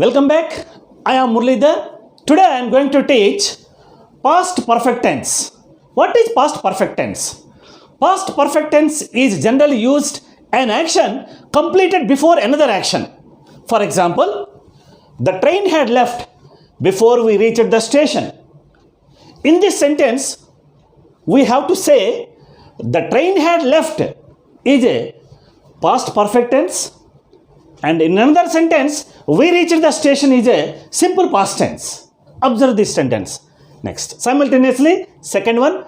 Welcome back. I am Murlidhar. Today I am going to teach past perfect tense. What is past perfect tense? Past perfect tense is generally used an action completed before another action. For example, the train had left before we reached the station. In this sentence, we have to say the train had left is a past perfect tense, and in another sentence, we reached the station is a simple past tense. Observe this sentence. Next, simultaneously, second one,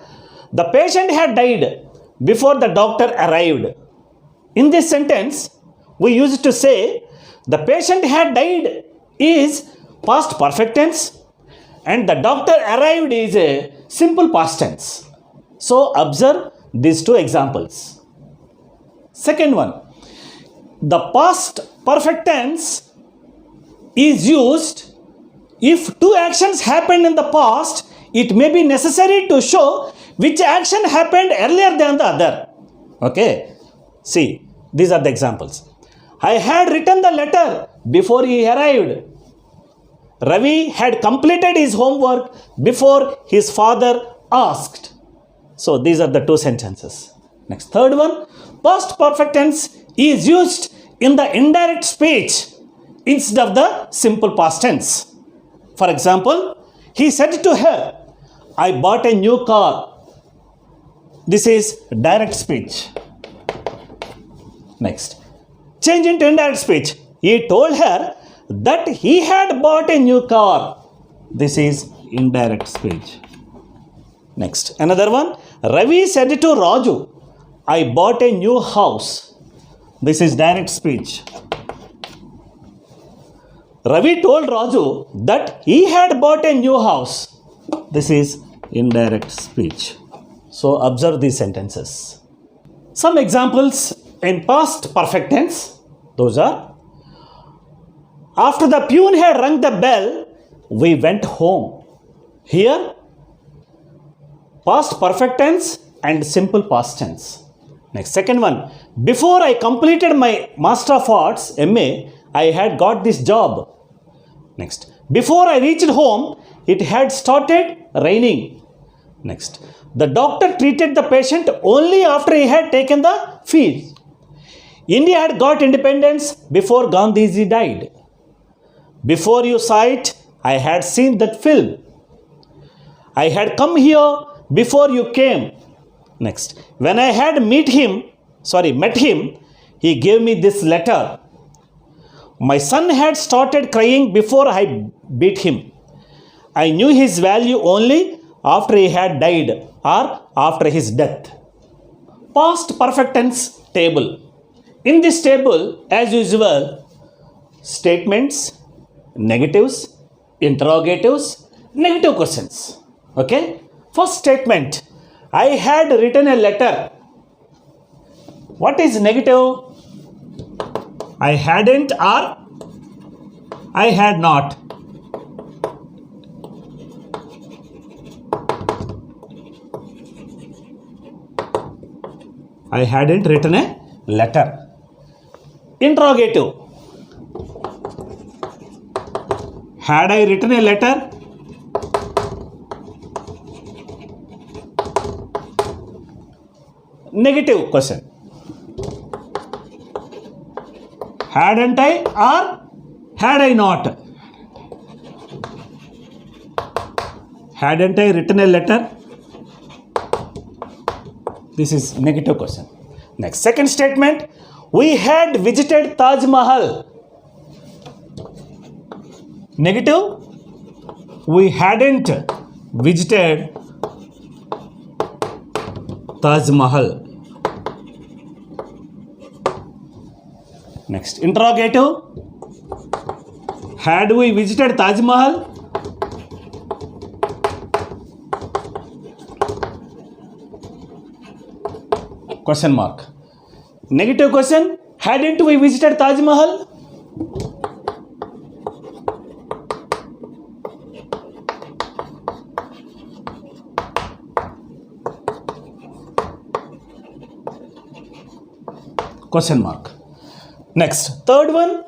the patient had died before the doctor arrived. In this sentence, we used to say the patient had died is past perfect tense and the doctor arrived is a simple past tense. So observe these two examples. Second one, the past perfect tense is used if two actions happened in the past. It may be necessary to show which action happened earlier than the other. Okay, see, these are the examples. I had written the letter before he arrived. Ravi had completed his homework before his father asked. So these are the two sentences. Next, third one, past perfect tense is used in the indirect speech instead of the simple past tense. For example, he said to her, I bought a new car. This is direct speech. Next, change into indirect speech. He told her that he had bought a new car. This is indirect speech. Next, another one. Ravi said to Raju, I bought a new house. This is direct speech. Ravi told Raju that he had bought a new house. This is indirect speech. So observe these sentences. Some examples in past perfect tense. Those are, after the peon had rung the bell, we went home. Here, past perfect tense and simple past tense. Next, second one, before I completed my Master of Arts, MA, I had got this job. Next, before I reached home, it had started raining. Next, the doctor treated the patient only after he had taken the fees. India had got independence before Gandhiji died. Before you saw it, I had seen that film. I had come here before you came. Next, when I had met him, he gave me this letter. My son had started crying before I beat him. I knew his value only after he had died or after his death. Past perfect tense table. In this table, as usual, statements, negatives, interrogatives, negative questions. Okay? First statement, I had written a letter. What is negative? I hadn't or I had not. I hadn't written a letter. Interrogative. Had I written a letter? Negative question. Hadn't I or had I not? Hadn't I written a letter? This is negative question. Next, second statement. We had visited Taj Mahal. Negative. We hadn't visited Taj Mahal. Next, interrogative. Had we visited Taj Mahal? Question mark. Negative question. Hadn't we visited Taj Mahal? Question mark. Next, third one,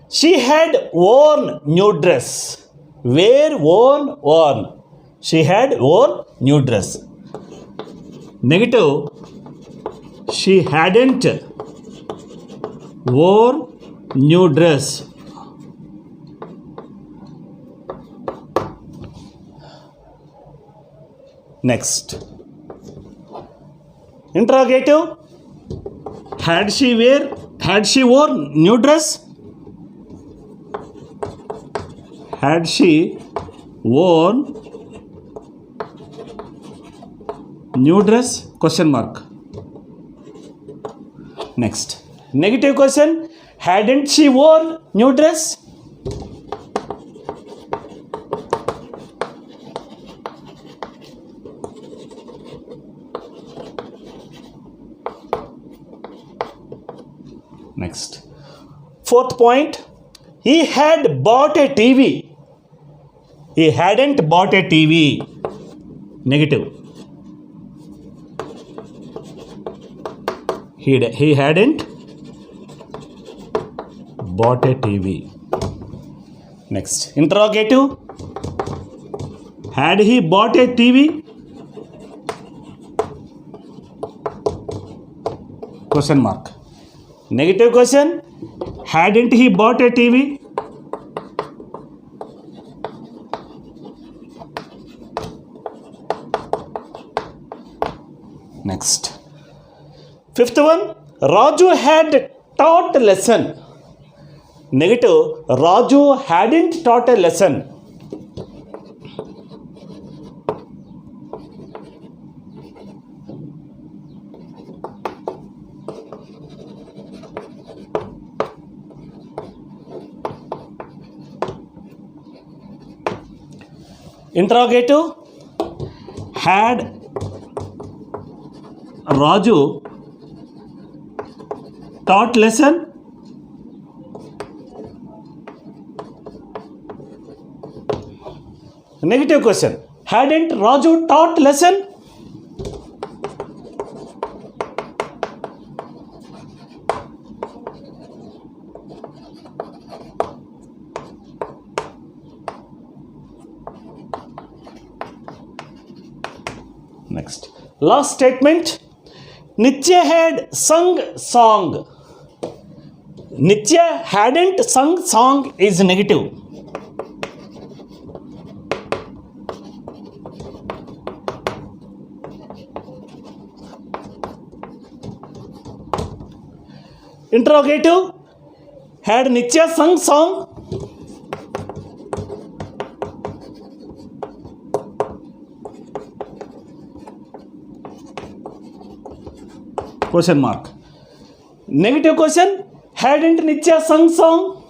She had worn new dress. Wear, worn, worn. She had worn new dress. Negative. She hadn't worn new dress. Next. Interrogative. Had she worn new dress? Had she worn new dress? Question mark. Next. Negative question. Hadn't she worn new dress? Next. Fourth point. He had bought a TV. He hadn't bought a TV. Negative. He hadn't bought a TV. Next. Interrogative. Had he bought a TV? Question mark. Negative question. Hadn't he bought a TV? Next. Fifth one. Raju had taught a lesson. Negative. Raju hadn't taught a lesson. Interrogative. Had Raju taught lesson? Negative question. Hadn't Raju taught lesson? Next. Last statement. Nitya had sung song. Nitya hadn't sung song is negative. Interrogative. Had Nitya sung song? Question mark. Negative question. Hadn't Nitya sung song?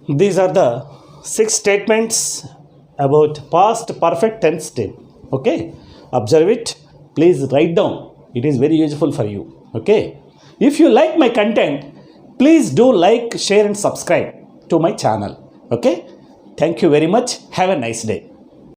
These are the 6 statements about past perfect tense tense. Okay. Observe it. Please write down. It is very useful for you. Okay. If you like my content, please do like, share and subscribe to my channel. Okay. Thank you very much. Have a nice day.